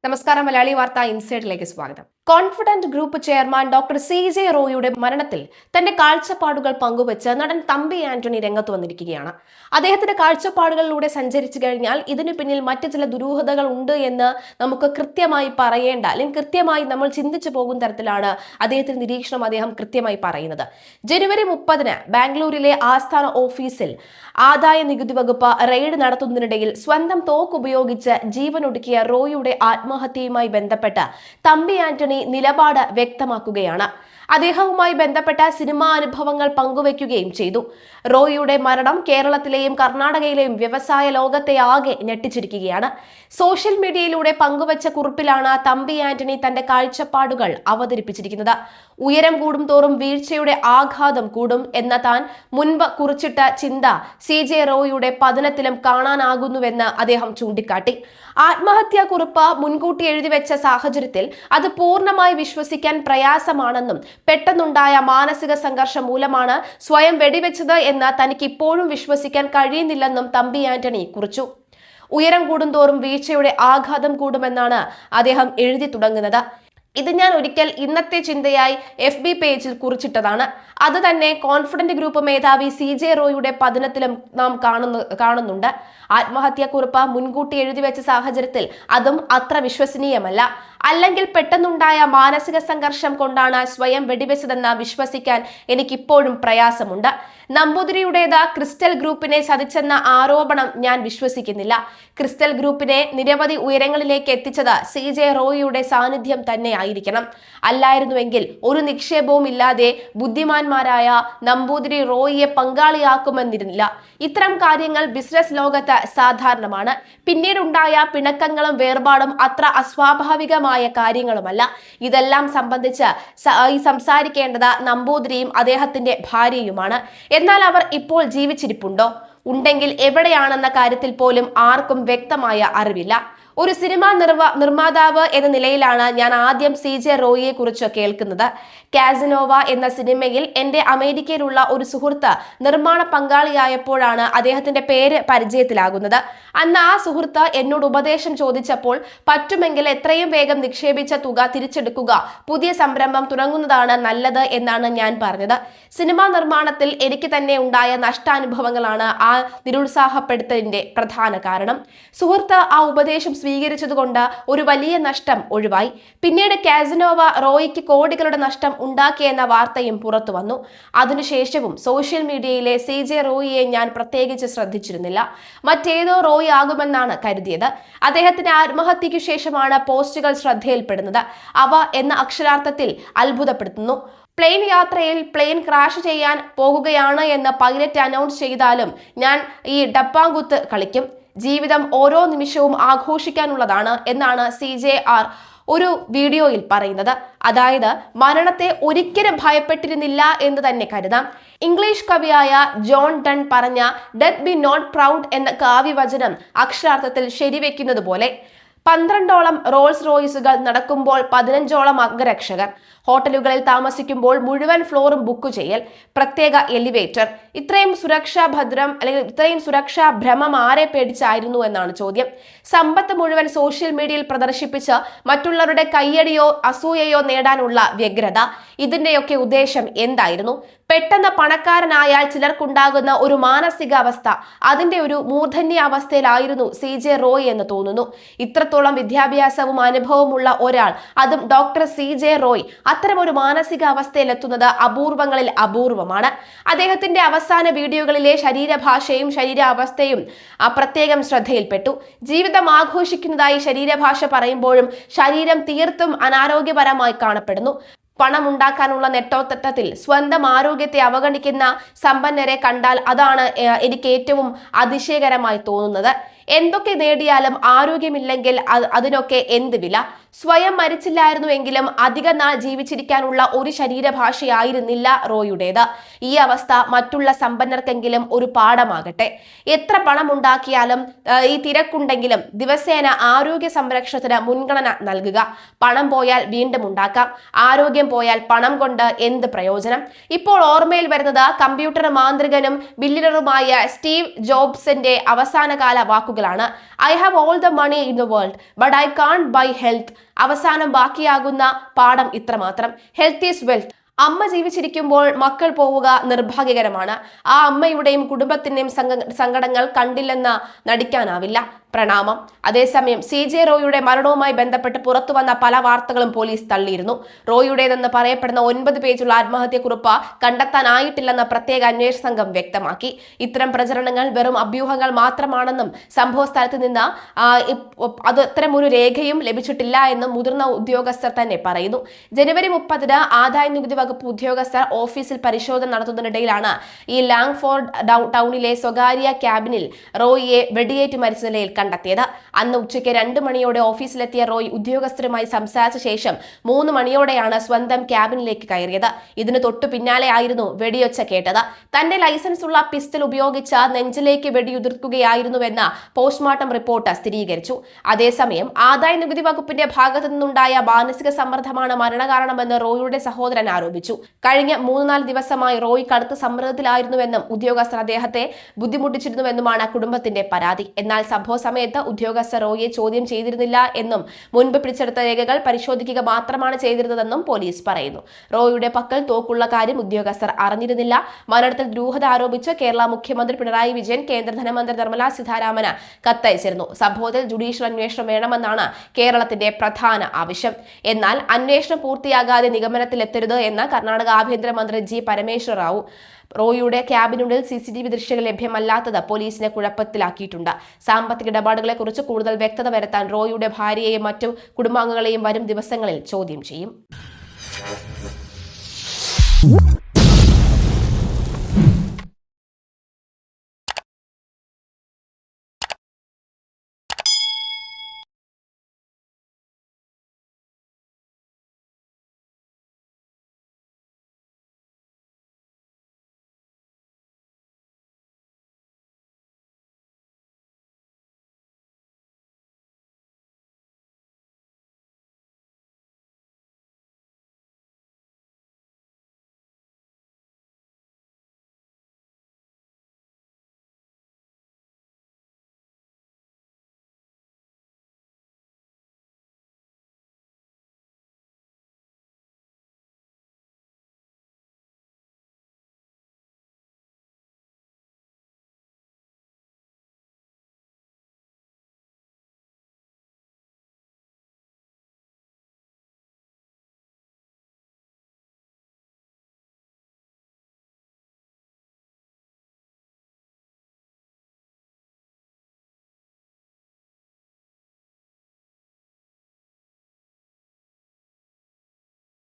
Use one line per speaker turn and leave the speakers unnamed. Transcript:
നമസ്കാരം. മലയാളി വാർത്ത ഇൻസൈഡിലേക്ക് സ്വാഗതം. Confident group chairman doctor CJ റോയിയുടെ മരണത്തിൽ തന്റെ കാഴ്ചപ്പാടുകൾ പങ്കുവച്ച് നടൻ തമ്പി ആന്റണി രംഗത്ത് വന്നിരിക്കുകയാണ്. അദ്ദേഹത്തിന്റെ കാഴ്ചപ്പാടുകളിലൂടെ സഞ്ചരിച്ചു കഴിഞ്ഞാൽ ഇതിനു പിന്നിൽ മറ്റു ചില ദുരൂഹതകൾ ഉണ്ട് എന്ന് നമുക്ക് കൃത്യമായി പറയേണ്ട, അല്ലെങ്കിൽ കൃത്യമായി നമ്മൾ ചിന്തിച്ചു പോകുന്ന തരത്തിലാണ് അദ്ദേഹത്തിന്റെ നിരീക്ഷണം അദ്ദേഹം കൃത്യമായി പറയുന്നത്. ജനുവരി 30-ന് ബാംഗ്ലൂരിലെ ആസ്ഥാന ഓഫീസിൽ ആദായ നികുതി വകുപ്പ് റെയ്ഡ് നടത്തുന്നതിനിടയിൽ സ്വന്തം തോക്ക് ഉപയോഗിച്ച് ജീവനൊടുക്കിയ റോയിയുടെ ആത്മഹത്യയുമായി ബന്ധപ്പെട്ട് തമ്പി ആന്റണി നിലപാട് വ്യക്തമാക്കുകയാണ്. അദ്ദേഹവുമായി ബന്ധപ്പെട്ട സിനിമാ അനുഭവങ്ങൾ പങ്കുവയ്ക്കുകയും ചെയ്തു. റോയിയുടെ മരണം കേരളത്തിലെയും കർണാടകയിലെയും വ്യവസായ ലോകത്തെ ആകെ ഞെട്ടിച്ചിരിക്കുകയാണ്. സോഷ്യൽ മീഡിയയിലൂടെ പങ്കുവച്ച കുറിപ്പിലാണ് തമ്പി ആന്റണി തന്റെ കാഴ്ചപ്പാടുകൾ അവതരിപ്പിച്ചിരിക്കുന്നത്. ഉയരം കൂടും തോറും വീഴ്ചയുടെ ആഘാതം കൂടും എന്ന താൻ മുൻപ് കുറിച്ചിട്ട ചിന്ത CJ റോയിയുടെ പതനത്തിലും കാണാനാകുന്നുവെന്ന് അദ്ദേഹം ചൂണ്ടിക്കാട്ടി. ആത്മഹത്യാ കുറിപ്പ് മുൻകൂട്ടി എഴുതിവെച്ച സാഹചര്യത്തിൽ അത് പൂർണ്ണമായി വിശ്വസിക്കാൻ പ്രയാസമാണെന്നും പെട്ടെന്നുണ്ടായ മാനസിക സംഘർഷം മൂലമാണ് സ്വയം വെടിവെച്ചത് എന്ന് തനിക്ക് ഇപ്പോഴും വിശ്വസിക്കാൻ കഴിയുന്നില്ലെന്നും തമ്പി ആന്റണി കുറിച്ചു. ഉയരം കൂടുന്തോറും വീഴ്ചയുടെ ആഘാതം കൂടുമെന്നാണ് അദ്ദേഹം എഴുതി തുടങ്ങുന്നത്. ഇത് ഞാൻ ഒരിക്കൽ ഇന്നത്തെ ചിന്തയായി FB പേജിൽ കുറിച്ചിട്ടതാണ്. അത് തന്നെ കോൺഫിഡന്റ് ഗ്രൂപ്പ് മേധാവി CJ റോയിയുടെ പതനത്തിലും നാം കാണുന്നുണ്ട്. ആത്മഹത്യാക്കുറിപ്പ് മുൻകൂട്ടി എഴുതിവെച്ച സാഹചര്യത്തിൽ അതും അത്ര വിശ്വസനീയമല്ല. അല്ലെങ്കിൽ പെട്ടെന്നുണ്ടായ മാനസിക സംഘർഷം കൊണ്ടാണ് സ്വയം വെടിവെച്ചതെന്ന് വിശ്വസിക്കാൻ എനിക്കിപ്പോഴും പ്രയാസമുണ്ട്. നമ്പൂതിരിയുടേത് ക്രിസ്റ്റൽ ഗ്രൂപ്പിനെ ചതിച്ചെന്ന ആരോപണം ഞാൻ വിശ്വസിക്കുന്നില്ല. ക്രിസ്റ്റൽ ഗ്രൂപ്പിനെ നിരവധി ഉയരങ്ങളിലേക്ക് എത്തിച്ചത് CJ റോയിയുടെ സാന്നിധ്യം തന്നെയായിരിക്കണം. അല്ലായിരുന്നുവെങ്കിൽ ഒരു നിക്ഷേപവും ഇല്ലാതെ ബുദ്ധിമാന്മാരായ നമ്പൂതിരി റോയിയെ പങ്കാളിയാക്കുമെന്നിരുന്നില്ല. ഇത്തരം കാര്യങ്ങൾ ബിസിനസ് ലോകത്ത് സാധാരണമാണ്. പിന്നീടുണ്ടായ പിണക്കങ്ങളും വേർപാടും അത്ര അസ്വാഭാവികമായ കാര്യങ്ങളുമല്ല. ഇതെല്ലാം സംബന്ധിച്ച് സംസാരിക്കേണ്ടത് നമ്പൂതിരിയും അദ്ദേഹത്തിന്റെ ഭാര്യയുമാണ്. എന്നാൽ അവർ ഇപ്പോൾ ജീവിച്ചിരിപ്പുണ്ടോ? ഉണ്ടെങ്കിൽ എവിടെയാണെന്ന കാര്യത്തിൽ പോലും ആർക്കും വ്യക്തമായ അറിവില്ല. ഒരു സിനിമാ നിർമ്മാതാവ് എന്ന നിലയിലാണ് ഞാൻ ആദ്യം CJ റോയിയെ കുറിച്ച് കേൾക്കുന്നത്. കാസിനോവ എന്ന സിനിമയിൽ എന്റെ അമേരിക്കയിലുള്ള ഒരു സുഹൃത്ത് നിർമ്മാണ പങ്കാളിയായപ്പോഴാണ് അദ്ദേഹത്തിന്റെ പേര് പരിചയത്തിലാകുന്നത്. അന്ന് ആ സുഹൃത്ത് എന്നോട് ഉപദേശം ചോദിച്ചപ്പോൾ പറ്റുമെങ്കിൽ എത്രയും വേഗം നിക്ഷേപിച്ച തുക തിരിച്ചെടുക്കുക, പുതിയ സംരംഭം തുടങ്ങുന്നതാണ് നല്ലത് എന്നാണ് ഞാൻ പറഞ്ഞത്. സിനിമാ നിർമ്മാണത്തിൽ എനിക്ക് തന്നെ ഉണ്ടായ നഷ്ടാനുഭവങ്ങളാണ് ആ നിരുത്സാഹപ്പെടുത്തലിന്റെ പ്രധാന കാരണം. സുഹൃത്ത് ആ ഉപദേശം സ്വീകരിച്ചതുകൊണ്ട് ഒരു വലിയ നഷ്ടം ഒഴിവായി. പിന്നീട് കാസിനോവ റോയിക്ക് കോടികളുടെ നഷ്ടം ഉണ്ടാക്കിയെന്ന വാർത്തയും പുറത്തു വന്നു. അതിനുശേഷവും സോഷ്യൽ മീഡിയയിലെ CJ റോയിയെ ഞാൻ പ്രത്യേകിച്ച് ശ്രദ്ധിച്ചിരുന്നില്ല. മറ്റേതോ റോയി ആകുമെന്നാണ് കരുതിയത്. അദ്ദേഹത്തിന്റെ ആത്മഹത്യയ്ക്കു ശേഷമാണ് പോസ്റ്റുകൾ ശ്രദ്ധയിൽപ്പെടുന്നത്. അവ എന്ന അക്ഷരാർത്ഥത്തിൽ അത്ഭുതപ്പെടുത്തുന്നു. പ്ലെയിൻ യാത്രയിൽ പ്ലെയിൻ ക്രാഷ് ചെയ്യാൻ പോകുകയാണ് എന്ന് പൈലറ്റ് അനൗൺസ് ചെയ്താലും ഞാൻ ഈ ഡപ്പാങ്കുത്ത് കളിക്കും. ജീവിതം ഓരോ നിമിഷവും ആഘോഷിക്കാനുള്ളതാണ് എന്നാണ് CJR ഒരു വീഡിയോയിൽ പറയുന്നത്. അതായത് മരണത്തെ ഒരിക്കലും ഭയപ്പെട്ടിരുന്നില്ല എന്ന് തന്നെ കരുതാം. ഇംഗ്ലീഷ് കവിയായ ജോൺ ഡൺ പറഞ്ഞ ഡെത്ത് ബി നോട്ട് പ്രൗഡ് എന്ന കാവ്യവചനം അക്ഷരാർത്ഥത്തിൽ ശരിവെക്കുന്നത് പോലെ. 12ഓളം റോൾസ് റോയ്സുകൾ നടക്കുമ്പോൾ 15ഓളം അംഗരക്ഷകർ, ഹോട്ടലുകളിൽ താമസിക്കുമ്പോൾ മുഴുവൻ ഫ്ലോറും ബുക്ക് ചെയ്യൽ, പ്രത്യേക എലിവേറ്റർ. ഇത്രയും സുരക്ഷാ ഭ്രമം ആരെ പേടിച്ചായിരുന്നു എന്നാണ് ചോദ്യം. സമ്പത്ത് മുഴുവൻ സോഷ്യൽ മീഡിയയിൽ പ്രദർശിപ്പിച്ച് മറ്റുള്ളവരുടെ കയ്യടിയോ അസൂയയോ നേടാനുള്ള വ്യഗ്രത, ഇതിന്റെയൊക്കെ ഉദ്ദേശം എന്തായിരുന്നു? പെട്ടെന്ന് പണക്കാരനായാൽ ചിലർക്കുണ്ടാകുന്ന ഒരു മാനസികാവസ്ഥ, അതിന്റെ ഒരു മൂർധന്യാവസ്ഥയിലായിരുന്നു CJ റോയ് എന്ന് തോന്നുന്നു. ഇത്രത്തോളം വിദ്യാഭ്യാസവും അനുഭവമുള്ള ഒരാൾ, അതും ഡോക്ടർ CJ റോയ്, അത്തരമൊരു മാനസികാവസ്ഥയിലെത്തുന്നത് അപൂർവങ്ങളിൽ അപൂർവമാണ്. അദ്ദേഹത്തിന്റെ അവസാന വീഡിയോകളിലെ ശരീരഭാഷയും ശരീരാവസ്ഥയും പ്രത്യേകം ശ്രദ്ധയിൽപ്പെട്ടു. ജീവിതം ആഘോഷിക്കുന്നതായി ശരീരഭാഷ പറയുമ്പോഴും ശരീരം തീർത്തും അനാരോഗ്യപരമായി കാണപ്പെടുന്നു. പണമുണ്ടാക്കാനുള്ള നെട്ടോട്ടത്തിൽ സ്വന്തം ആരോഗ്യത്തെ അവഗണിക്കുന്ന സമ്പന്നരെ കണ്ടാൽ അതാണ് എനിക്ക് ഏറ്റവും അതിശയകരമായി തോന്നുന്നത്. എന്തൊക്കെ നേടിയാലും ആരോഗ്യമില്ലെങ്കിൽ അതിനൊക്കെ എന്ത് വില? സ്വയം മരിച്ചില്ലായിരുന്നുവെങ്കിലും അധിക നാൾ ജീവിച്ചിരിക്കാനുള്ള ഒരു ശരീരഭാഷയായിരുന്നില്ല റോയുടേത്. ഈ അവസ്ഥ മറ്റുള്ള സമ്പന്നർക്കെങ്കിലും ഒരു പാഠമാകട്ടെ. എത്ര പണം ഉണ്ടാക്കിയാലും ഈ തിരക്കുണ്ടെങ്കിലും ദിവസേന ആരോഗ്യ സംരക്ഷണത്തിന് മുൻഗണന നൽകുക. പണം പോയാൽ വീണ്ടും ഉണ്ടാക്കാം, ആരോഗ്യം പോയാൽ പണം കൊണ്ട് എന്ത് പ്രയോജനം? ഇപ്പോൾ ഓർമ്മയിൽ വരുന്നത് കമ്പ്യൂട്ടർ മാന്ത്രികനും ബില്യണറുമായ സ്റ്റീവ് ജോബ്സിന്റെ അവസാനകാല വാക്കുകൾ വാക്കുകളാണ്. I have all the money in the world but I can't buy health. അവസാനം ബാക്കിയാകുന്ന പാഠം ഇത്രമാത്രം: ഹെൽത്ത് ഈസ് വെൽത്ത്. അമ്മ ജീവിച്ചിരിക്കുമ്പോൾ മക്കൾ പോവുക നിർഭാഗ്യകരമാണ്. ആ അമ്മയുടെയും കുടുംബത്തിന്റെയും സങ്കടങ്ങൾ കണ്ടില്ലെന്ന് നടിക്കാനാവില്ല. പ്രണാമം. അതേസമയം CJ റോയിയുടെ മരണവുമായി ബന്ധപ്പെട്ട് പുറത്തു വന്ന പല വാർത്തകളും പോലീസ് തള്ളിയിരുന്നു. റോയിയുടേതെന്ന് പറയപ്പെടുന്ന 9 പേജുള്ള ആത്മഹത്യക്കുറിപ്പ് കണ്ടെത്താനായിട്ടില്ലെന്ന് പ്രത്യേക അന്വേഷണ സംഘം വ്യക്തമാക്കി. ഇത്തരം പ്രചരണങ്ങൾ വെറും അഭ്യൂഹങ്ങൾ മാത്രമാണെന്നും സംഭവ സ്ഥലത്ത് നിന്ന് അത്തരമൊരു രേഖയും ലഭിച്ചിട്ടില്ല എന്നും മുതിർന്ന ഉദ്യോഗസ്ഥർ തന്നെ പറയുന്നു. ജനുവരി 30-ന് ആദായനികുതി വകുപ്പ് ഉദ്യോഗസ്ഥർ ഓഫീസിൽ പരിശോധന നടത്തുന്നതിനിടയിലാണ് ഈ ലാംഗ്ഫോർഡ് ടൗണിലെ സ്വകാര്യ ക്യാബിനിൽ റോയിയെ വെടിയേറ്റ് മരിച്ച നിലയിൽ കണ്ടെത്തിയത്. അന്ന് ഉച്ചയ്ക്ക് 2 മണിയോടെ ഓഫീസിലെത്തിയ റോയ് ഉദ്യോഗസ്ഥരുമായി സംസാരിച്ച ശേഷം 3 മണിയോടെയാണ് സ്വന്തം ക്യാബിനിലേക്ക് കയറിയത്. ഇതിന് തൊട്ടു പിന്നാലെ ആയിരുന്നു വെടിയൊച്ച കേട്ടത്. തന്റെ ലൈസൻസ് ഉള്ള പിസ്റ്റൾ ഉപയോഗിച്ച് നെഞ്ചിലേക്ക് വെടിയുതിർക്കുകയായിരുന്നുവെന്ന് പോസ്റ്റ്മോർട്ടം റിപ്പോർട്ട് സ്ഥിരീകരിച്ചു. അതേസമയം ആദായ നികുതി വകുപ്പിന്റെ ഭാഗത്തു നിന്നുണ്ടായ മാനസിക സമ്മർദ്ദമാണ് മരണകാരണമെന്ന് റോയിയുടെ സഹോദരൻ ആരോപിച്ചു. കഴിഞ്ഞ 3-4 ദിവസമായി റോയ് കടുത്ത സമ്മർദ്ദത്തിലായിരുന്നുവെന്നും ഉദ്യോഗസ്ഥർ അദ്ദേഹത്തെ ബുദ്ധിമുട്ടിച്ചിരുന്നുവെന്നുമാണ് കുടുംബത്തിന്റെ പരാതി. എന്നാൽ സംഭവ സമയത്ത് ഉദ്യോഗസ്ഥർ റോയിയെ ചോദ്യം ചെയ്തിരുന്നില്ല എന്നും മുൻപ് പിടിച്ചെടുത്ത രേഖകൾ പരിശോധിക്കുക മാത്രമാണ് ചെയ്തിരുന്നതെന്നും പോലീസ് പറയുന്നു. റോയിയുടെ പക്കൽ തോക്കുള്ള കാര്യം ഉദ്യോഗസ്ഥർ അറിഞ്ഞിരുന്നില്ല. മരണത്തിൽ ദുരൂഹത ആരോപിച്ച് കേരള മുഖ്യമന്ത്രി പിണറായി വിജയൻ കേന്ദ്ര ധനമന്ത്രി നിർമ്മല സീതാരാമന് കത്തയച്ചിരുന്നു. സംഭവത്തിൽ ജുഡീഷ്യൽ അന്വേഷണം വേണമെന്നാണ് കേരളത്തിന്റെ പ്രധാന ആവശ്യം. എന്നാൽ അന്വേഷണം പൂർത്തിയാകാതെ നിഗമനത്തിലെത്തരുത് എന്ന് കർണാടക ആഭ്യന്തരമന്ത്രി G. പരമേശ്വർ റാവു. റോയിയുടെ ക്യാബിനുള്ളിൽ CCTV ദൃശ്യങ്ങൾ ലഭ്യമല്ലാത്തത് പോലീസിനെ കുഴപ്പത്തിലാക്കിയിട്ടുണ്ട്. സാമ്പത്തിക ഇടപാടുകളെ കുറിച്ച് കൂടുതൽ വ്യക്തത വരുത്താൻ റോയിയുടെ ഭാര്യയെയും മറ്റു കുടുംബാംഗങ്ങളെയും വരും ദിവസങ്ങളിൽ ചോദ്യം ചെയ്യും.